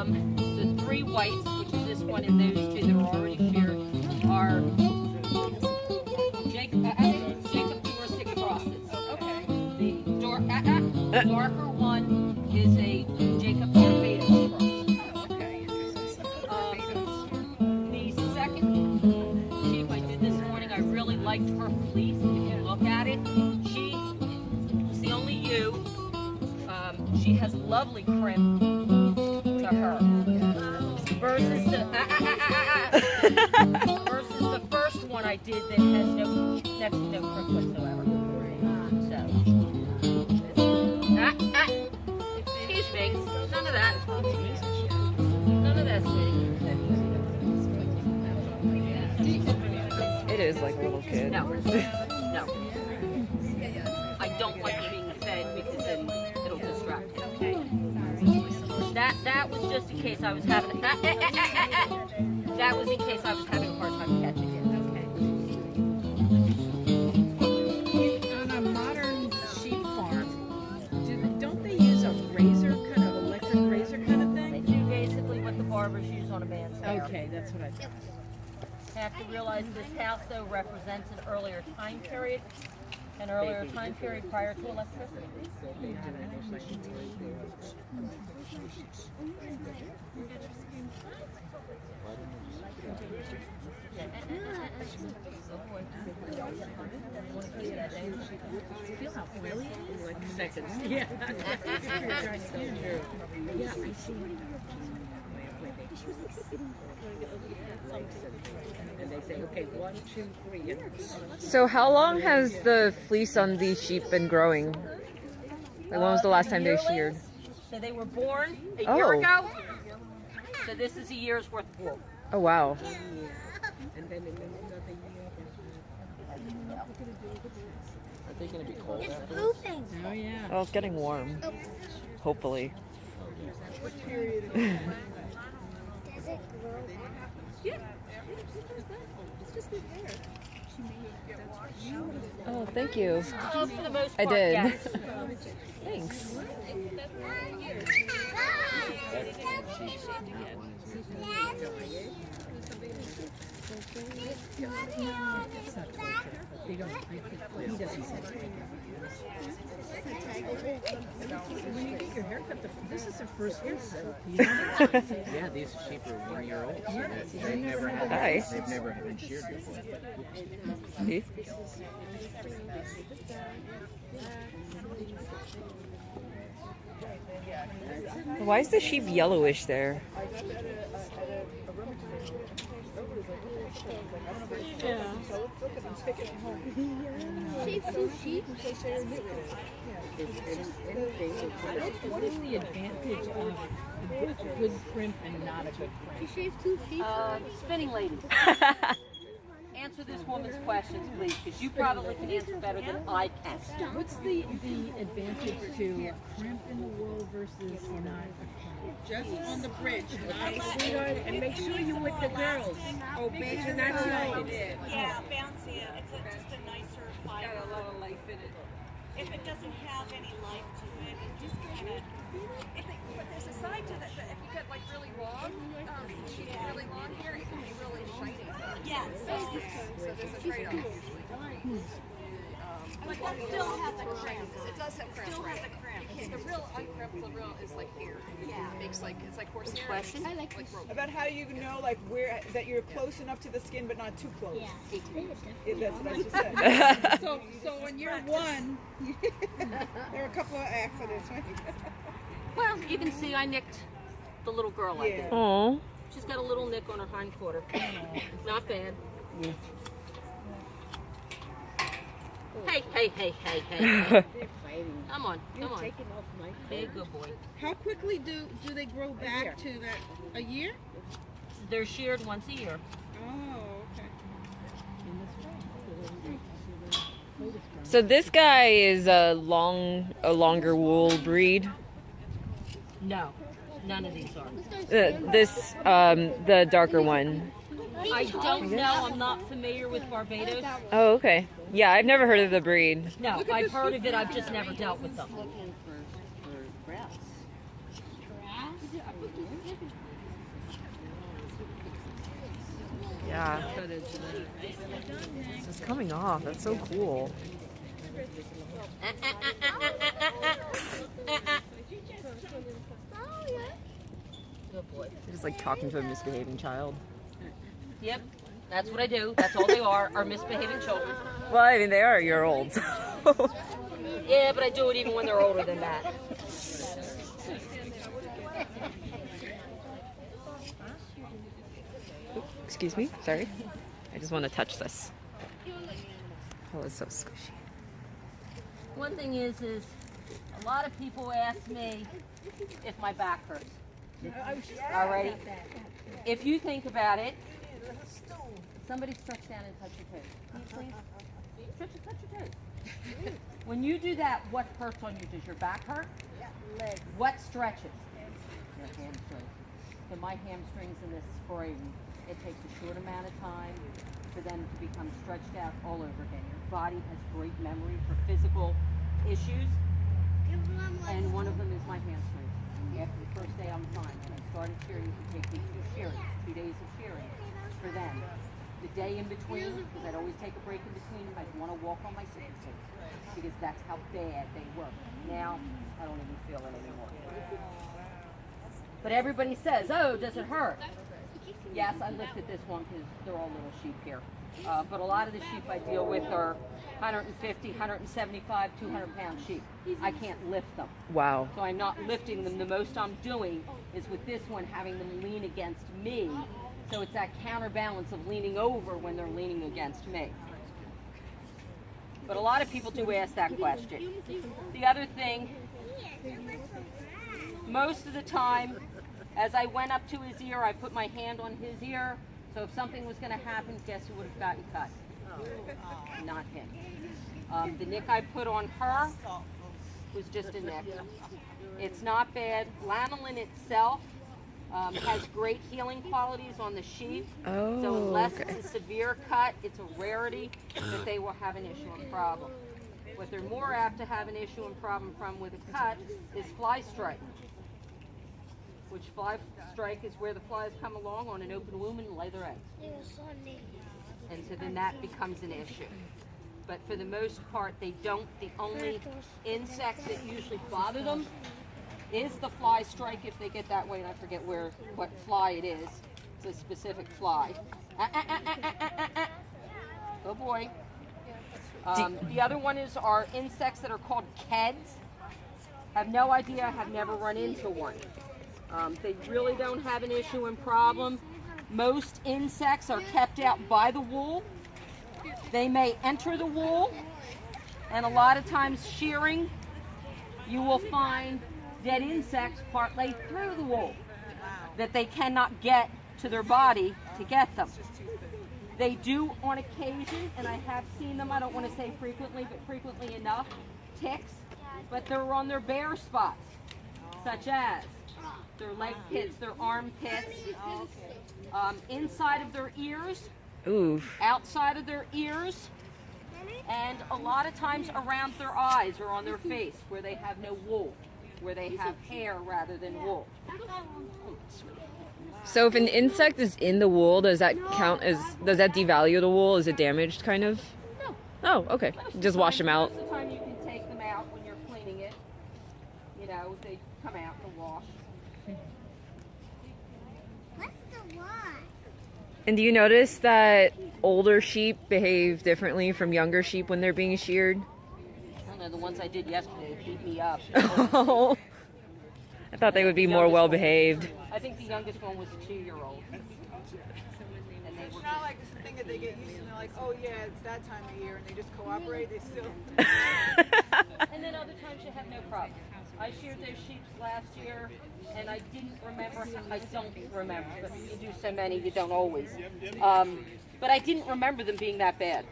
The 3 whites, which is this one and those 2 that are already sheared, are Jacob Dorset crosses. Okay. The darker one is a Jacob Barbados cross. Okay. The second sheep I did this morning, I really liked her fleece. If you look at it, it's the only ewe. She has lovely crimp to her. Versus the versus the first one I did that has next to no crimp whatsoever. Excuse me, none of that. None of that, sweetie. It is like a little kid. No. I don't like being fed because then it'll distract me. That was just in case I was having that was in case I was having a hard time catching it. On a modern sheep farm, don't they use a razor, kind of electric razor kind of They thing? do basically what the barbers use on a man's hair. Okay, that's what I thought. Have to realize this house though represents an earlier time period, prior to electricity. Feel how oily it is? Like seconds. Yeah. Yeah, I see. And they say, okay, 1, 2, 3. So how long has the fleece on these sheep been growing? Like when was the last time they sheared? So they were born a year ago. So this is a year's worth of wool. Oh wow. And then another year. Are they going to be cold It's after? pooping. Oh, yeah. Oh, it's getting warm. Hopefully. Does it grow? Oh, thank you. For the most I part, did. yes. Thanks. They don't, he doesn't say when you get your haircut, this is the first haircut. Yeah, these sheep are 1 year old. So Yeah. they've never had. Hi. They've never been sheared before. See? Why is the sheep yellowish there? Sheep, sheep. What is the advantage of a good crimp and not a good crimp? She shaved 2 sheep. Spinning lady. Answer this woman's questions, please, because you probably can answer better than I can. What's the advantage to crimp in the wool versus not a crimp? Just on the bridge. And make sure you're with the girls. Oh, beige and not yellow. Yeah, bouncy. It's just a nicer fiber. Got a lot of life in it. If it doesn't have any life to it, it just kind of. But there's a side to that, that if you get like really long, really long hair, it can be really shiny. Yes. So there's a trade-off. But that still has a crimp. It does have cramps. Still has a crimp. The real uncrimp, the real is like hair. Yeah. It makes like it's like horsehair. Question? I like this. rope. About how you know, like, where that you're close enough to the skin, but not too close. Yeah. That's what I just said. So when you're 1, there are a couple of accidents, right? Well, you can see I nicked the little girl I did. Oh. She's got a little nick on her hind quarter. Not bad. Hey. Come on. Hey, good boy. How quickly do they grow back to that? A year? They're sheared once a year. Oh, okay. So this guy is a longer wool breed. No, none of these are. The darker one. I don't know. I'm not familiar with Barbados. Oh, okay. Yeah, I've never heard of the breed. No, I've heard of it. I've just never dealt with them. Yeah. It's coming off. That's so cool. Good boy. Just like talking to a misbehaving child. Yep, that's what I do. That's all they are misbehaving children. Well, I mean, they are year olds. Yeah, but I do it even when they're older than that. Excuse me. Sorry. I just want to touch this. Oh, it's so squishy. One thing is a lot of people ask me if my back hurts. Alrighty? If you think about it, somebody stretch down and touch your toes. Can you please? Touch your toes. When you do that, what hurts on you? Does your back hurt? Legs. What stretches? Your hamstrings. So my hamstrings in this spring, it takes a short amount of time for them to become stretched out all over again. Your body has great memory for physical issues, and one of them is my hamstrings. After the first day, I'm fine. When I started shearing, it would take me 2 days of shearing for them. The day in between, because I'd always take a break in between, I'd want to walk on my tippy toes because that's how bad they were. Now, I don't even feel it anymore. But everybody says, oh, does it hurt? Yes, I lifted this one because they're all little sheep here. But a lot of the sheep I deal with are 150, 175, 200-pound sheep. I can't lift them. Wow. So I'm not lifting them. The most I'm doing is with this one having them lean against me. So it's that counterbalance of leaning over when they're leaning against me. But a lot of people do ask that question. The other thing, most of the time, as I went up to his ear, I put my hand on his ear. So if something was going to happen, guess who would have gotten cut? Not him. The nick I put on her was just a nick. It's not bad. Lanolin itself has great healing qualities on the sheep. Oh, so unless okay. it's a severe cut, it's a rarity that they will have an issue and problem. What they're more apt to have an issue and problem from with a cut is fly strike. Which fly strike is where the flies come along on an open womb and lay their eggs. And so then that becomes an issue. But for the most part, they don't. The only insects that usually bother them is the fly strike if they get that way, and I forget what fly it is. It's a specific fly. Oh boy. The other one are insects that are called keds. Have no idea, have never run into one. They really don't have an issue and problem. Most insects are kept out by the wool. They may enter the wool, and a lot of times shearing, you will find dead insects partway through the wool that they cannot get to their body to get them. They do on occasion, and I have seen them, I don't want to say frequently, but frequently enough, ticks, but they're on their bare spots, such as their leg pits, their arm pits, inside of their ears, Oof. outside of their ears, and a lot of times around their eyes or on their face where they have no wool, where they have hair rather than wool. So if an insect is in the wool, does that count as, does that devalue the wool? Is it damaged kind of? No. Oh, okay. Just wash them out. Most of the time you can take them out when you're cleaning it. You know, they come out in the wash. What's the one? And do you notice that older sheep behave differently from younger sheep when they're being sheared? I don't know, the ones I did yesterday beat me up. Oh. I thought they would be more well behaved. I think the youngest one was a 2-year-old. And they It's were not like this thing that they get used to and they're like, oh yeah, it's that time of year, and they just cooperate. They still. and then other times you have no problem. I sheared those sheep last year, and I didn't remember. I don't remember, but you do so many, you don't always. But I didn't remember them being that bad.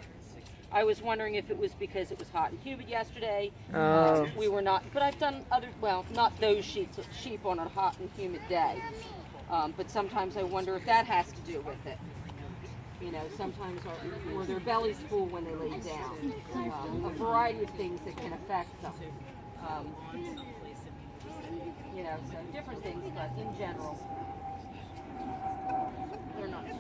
I was wondering if it was because it was hot and humid yesterday. Oh. We were not, but I've done other, well, not those sheep on a hot and humid day. But sometimes I wonder if that has to do with it. You know, sometimes or their belly's full when they lay down. A variety of things that can affect them. You know, know, so different things, but in general, they're not cheap.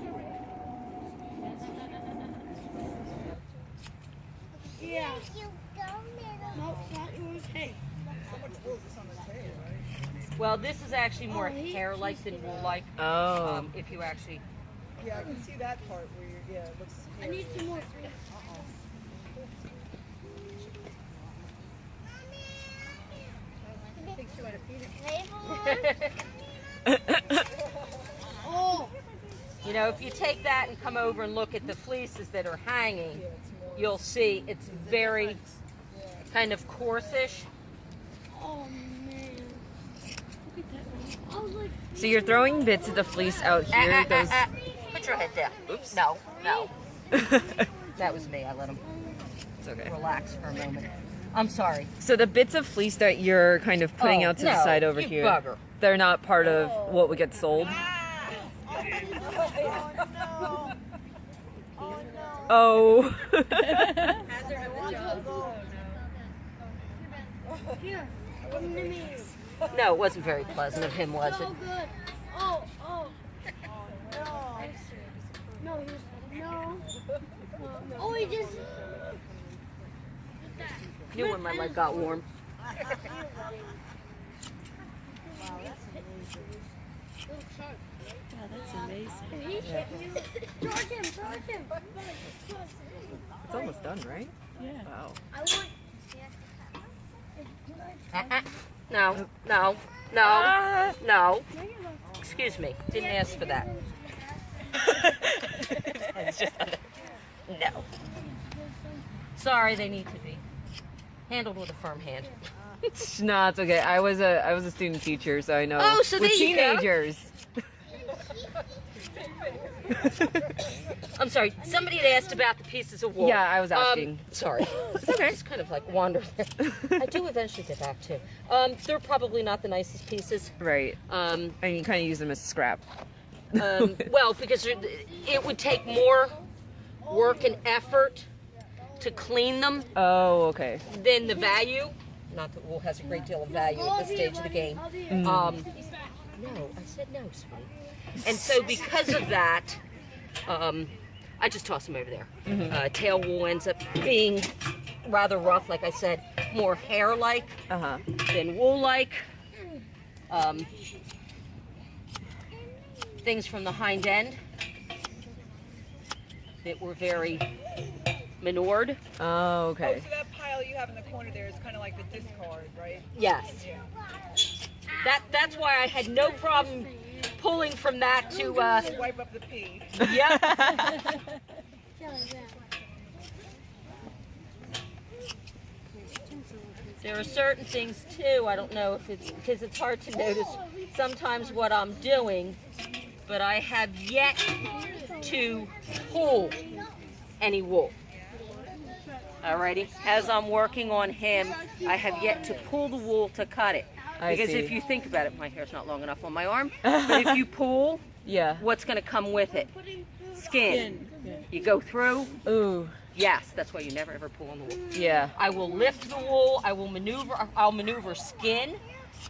Yeah. You go, little. Nope, not yours. Hey. Well, this is actually more hair-like than wool-like. Oh. If you actually, Yeah, I can see that part where you're, yeah, it looks I need some more. I think she might have feed it. Oh. you know, if you take that and come over and look at the fleeces that are hanging, you'll see it's very kind of coarsish. Oh man. Look at that one. I was like, So you're throwing bits of the fleece out here. Those. Put your head down. Oops. No. That was me. I let him It's okay. relax for a moment. I'm sorry. So the bits of fleece that you're kind of putting out to the side over you here, bugger. they're not part of what would get sold. Oh. here. Come to me. No, it wasn't very pleasant of him, was it? So good. Oh. No, no. Oh, he just. Knew when my leg got warm. Charge him. It's almost done, right? Yeah. Wow. I want. No. Excuse me. Didn't ask for that. It's just no. Sorry, they need to be handled with a firm hand. No, it's okay. I was a student teacher, so I know. Oh, so with there you go. teenagers. I'm sorry. Somebody had asked about the pieces of wool. Yeah, I was asking. Sorry. It's okay. Just kind of like wandered there. I do eventually get back to. They're probably not the nicest pieces. Right. Um, And you kind of use them as scrap. well, because it would take more work and effort to clean them Oh, okay. than the value. Not that wool has a great deal of value at this stage of the game. No, I said no, sweetie. And so because of that, I just toss them over there. Tail wool ends up being rather rough, like I said, more hair-like Uh-huh. than wool-like. Things from the hind end that were very manured. Oh, okay. So that pile you have in the corner there is kind of like the discard, right? Yes. That's why I had no problem pulling from that to Wipe up the pee. yep. There are certain things too, I don't know if it's because it's hard to notice sometimes what I'm doing, but I have yet to pull any wool. Alrighty, as I'm working on him, I have yet to pull the wool to cut it. I Because see. if you think about it, my hair's not long enough on my arm, but if you pull, Yeah. what's going to come with it? Skin. You go through, Ooh. yes, that's why you never ever pull on the wool. Yeah. I will lift the wool, I'll maneuver skin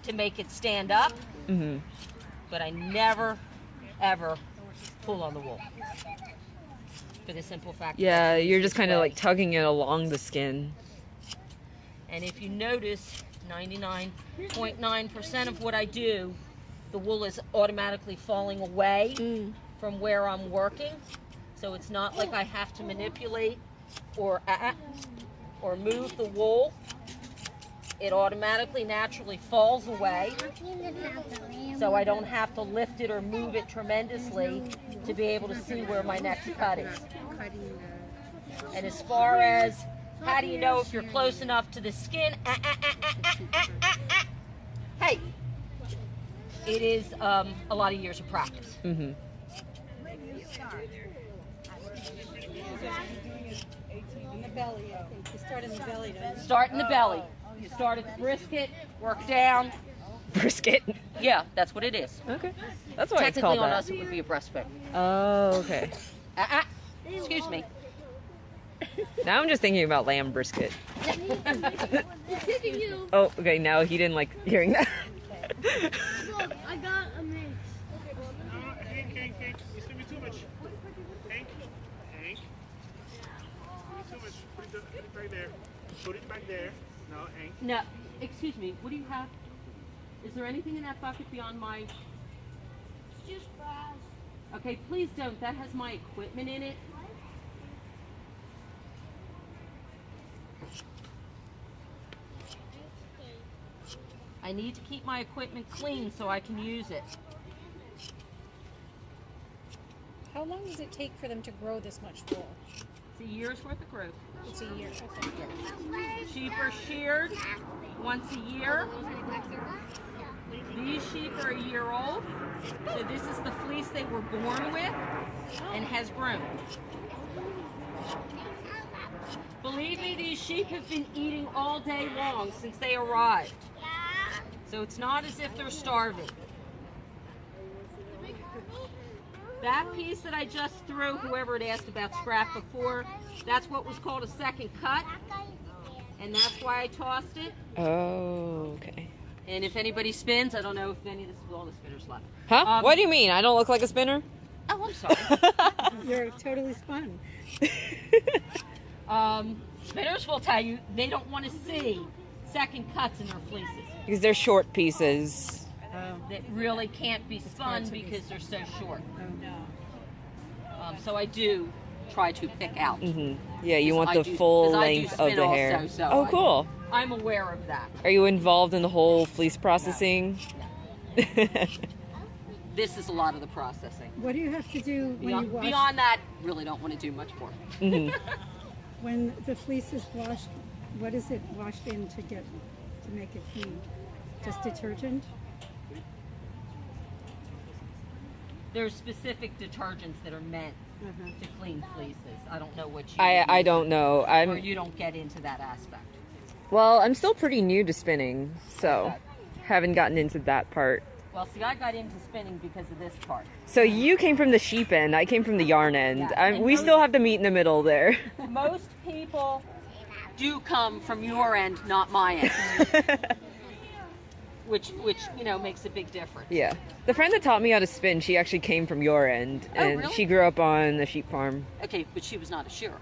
to make it stand up, Mhm. but I never ever pull on the wool. For the simple fact that Yeah, it's you're just this kind of way. like tugging it along the skin. And if you notice, 99.9% of what I do, the wool is automatically falling away from where I'm working. So it's not like I have to manipulate or move the wool. It automatically, naturally falls away. So I don't have to lift it or move it tremendously to be able to see where my next cut is. And as far as how do you know if you're close enough to the skin? Hey, it is a lot of years of practice. Mhm. In the belly, I think. You start in the belly, don't you? Start in the belly. You start at the brisket, work down. Brisket. Yeah, that's what it is. Okay. That's why it's Technically called on that. us it would be a breastbone. Oh, okay. Excuse me. Now I'm just thinking about lamb brisket. Oh, okay. Now he didn't like hearing that. Put it back there. No, ain't. No, excuse me, what do you have? Is there anything in that bucket beyond my... Just grass. Okay, please don't. That has my equipment in it. I need to keep my equipment clean so I can use it. How long does it take for them to grow this much wool? It's a year's worth of growth. It's a year. Okay. Sheep are sheared once a year. These sheep are a year old. So this is the fleece they were born with and has grown. Believe me, these sheep have been eating all day long since they arrived. So it's not as if they're starving. That piece that I just threw, whoever had asked about scrap before, that's what was called a second cut. And that's why I tossed it. Oh, okay. And if anybody spins, I don't know if any of this is all the spinners left. Huh? What do you mean? I don't look like a spinner? Oh, I'm sorry. You're totally spun. Spinners will tell you they don't want to see second cuts in their fleeces. Because they're short pieces. That really can't be spun because they're so short. So I do try to pick out. Yeah, you want the full length of the hair. Also, so Oh, cool. I'm aware of that. Are you involved in the whole fleece processing? This is a lot of the processing. What do you have to do when you wash? Beyond that, really don't want to do much more. When the fleece is washed, what is it washed in to make it clean? Just detergent? There's specific detergents that are meant to clean fleeces. I don't know what you I don't know. or you don't get into that aspect. Well, I'm still pretty new to spinning, so haven't gotten into that part. Well, see, I got into spinning because of this part. So you came from the sheep end, I came from the yarn end. Yeah. We still have to meet in the middle there. Most people do come from your end, not my end. which you know makes a big difference. Yeah. The friend that taught me how to spin, she actually came from your end, and really? she grew up on a sheep farm. Okay, but she was not a shearer.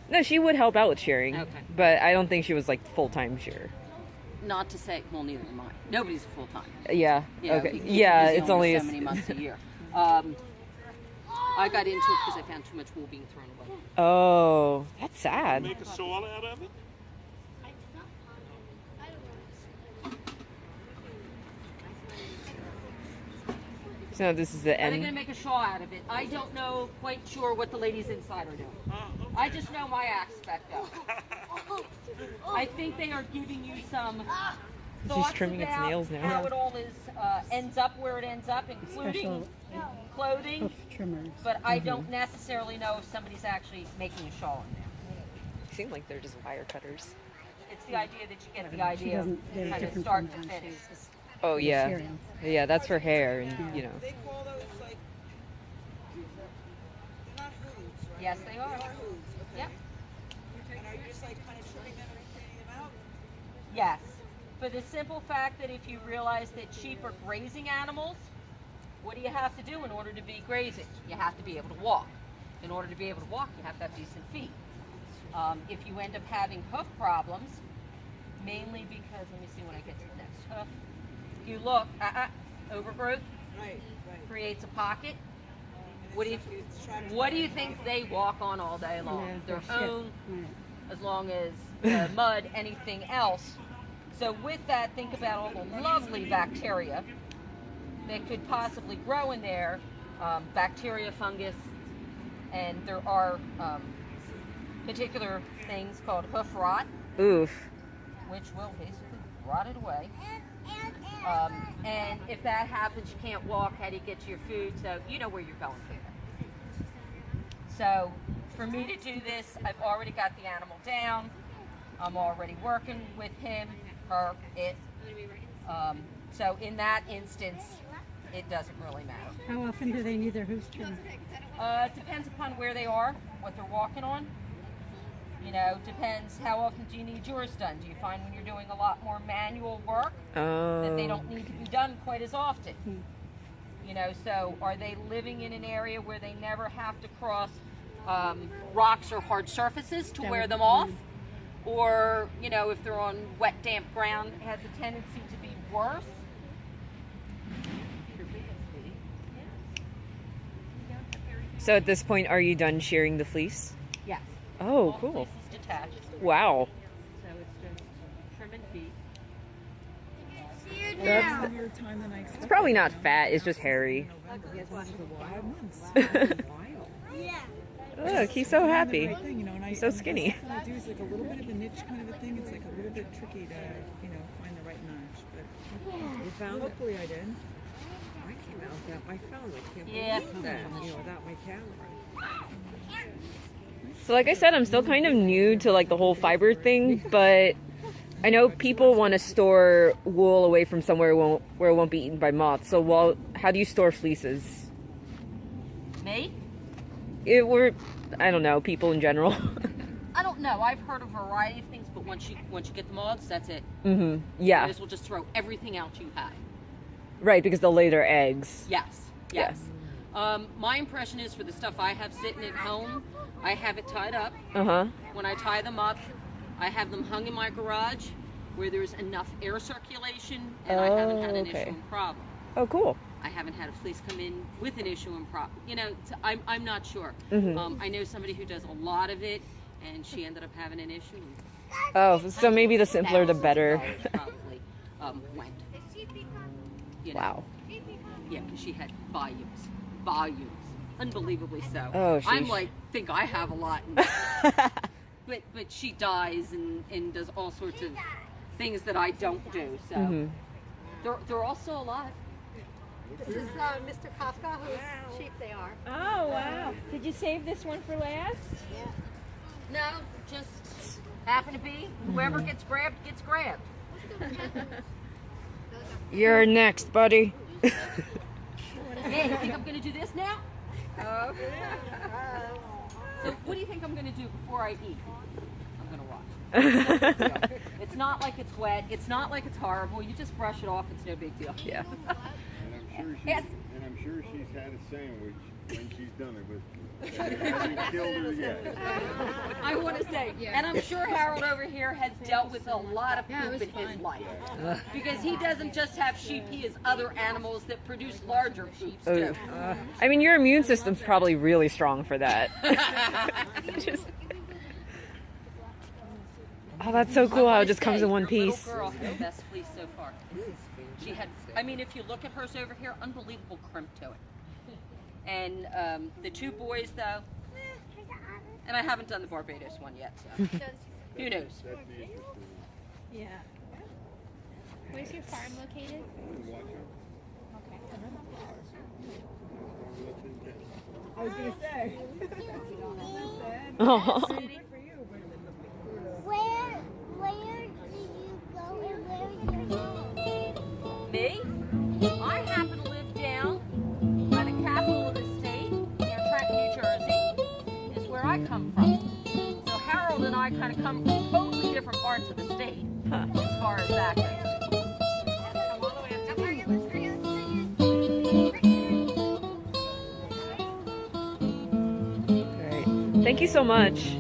No, she would help out with shearing, Okay. but I don't think she was like full-time shearer. Not to say, well, neither am I. Nobody's full time. Yeah. You know, Okay. people Yeah, busy it's only so many months a year. I got into it because I found too much wool being thrown away. Oh, that's sad. Make a shawl out of it? So this is the Are they going to end. make a shawl out of it? I don't know, quite sure what the ladies inside are doing. I just know my aspect of it. I think they are giving you some thoughts trimming its about nails now. how it all is ends up where it ends up, including clothing. Trimmers. But I don't necessarily know if somebody's actually making a shawl in there. Seem like they're just wire cutters. It's the idea that you get the idea of they're kind of different start from to mine. finish. Oh yeah, Shearing. yeah. That's for hair, and you know. They call those like, they're not hooves, right? Yes, they are. They're hooves, okay. Yep. And are you just like kind of trimming them and cleaning them out? Yes. For the simple fact that if you realize that sheep are grazing animals, what do you have to do in order to be grazing? You have to be able to walk. In order to be able to walk, you have to have decent feet. If you end up having hoof problems, mainly because, let me see when I get to the next hoof. If you look, overgrowth Right, right. creates a pocket. And What do you, it's trapped what do you think they walk on all day long? Yeah, Their for shit. own, as long as mud, anything else. So with that, think about all the lovely bacteria that could possibly grow in there, bacteria, fungus, and there are particular things called hoof rot, Oof. which will basically rot it away. And if that happens, you can't walk. How do you get to your food? So you know where you're going from there. So for me to do this, I've already got the animal down. I'm already working with him, her, it. So in that instance, it doesn't really matter. How often do they need their hooves trimmed? It depends upon where they are, what they're walking on. You know, depends how often do you need yours done. Do you find when you're doing a lot more manual work that they don't need to be done quite as often? You know, so are they living in an area where they never have to cross rocks or hard surfaces to wear them off? or, you know, if they're on wet, damp ground, it has a tendency to be worse. So at this point, are you done shearing the fleece? Yes. Oh, All cool. fleece is detached. Wow. So it's just trimming feet. That's More time than I expected. it's probably not fat, it's just hairy. Yes, 5 months. Yeah. Look, he's so happy. Right thing, you know, and He's so skinny. What I do is like a little bit of a niche kind of a thing. It's like a little bit tricky to, you know, find the right notch. But You found it? hopefully I did. I came out without my phone. I can't Yeah. believe that. You know, without my camera. So like I said, I'm still kind of new to like the whole fiber thing, but I know people want to store wool away from somewhere where it won't be eaten by moths. So how do you store fleeces? Me? I don't know, people in general. I don't know. I've heard a variety of things, but once you get the moths, that's it. Mm-hmm. You Yeah. might as well just throw everything out you have. Right, because they'll lay their eggs. Yes. Yes. My impression is for the stuff I have sitting at home, I have it tied up. Uh-huh. When I tie them up, I have them hung in my garage where there's enough air circulation, and I haven't had an okay. issue and problem. Oh, cool. I haven't had a fleece come in with an issue and problem. You know, I'm not sure. Mhm. I know somebody who does a lot of it, and she ended up having an issue. Oh, so maybe the simpler the better. Probably went. You know? Wow. Yeah, because she had volumes, unbelievably so. Oh, I'm sheesh. like, think I have a lot, but she dies and does all sorts of things that I don't do. So Mhm. they're also alive. This is Mr. Kafka, whose sheep they are. Oh, wow. Did you save this one for last? No, just happen to be whoever gets grabbed gets grabbed. You're next, buddy. Hey, you think I'm gonna do this now? So what do you think I'm gonna do before I eat? I'm gonna wash. It's not like it's wet. It's not like it's horrible. You just brush it off. It's no big deal. Yeah. Yes. And I'm sure she's had a sandwich when she's done it with. Hasn't killed her yet. I want to say, and I'm sure Harold over here has dealt with a lot of poop in his life. Because he doesn't just have sheep, he has other animals that produce larger sheep too. I mean, your immune system's probably really strong for that. Oh, that's so cool how it just comes in one piece. Little girl had the best fleece so far. She had, I mean, if you look at hers over here, unbelievable crimp to it. And the two boys, though, and I haven't done the Barbados one yet, so who knows? Yeah. Where's your farm located? Okay. I was gonna say. Oh. Where do you go and where is your home? Me? I happen to live down by the capital of the state, near Trenton, New Jersey, is where I come from. So Harold and I kind of come from totally different parts of the state as far as that goes. All right. Thank you so much.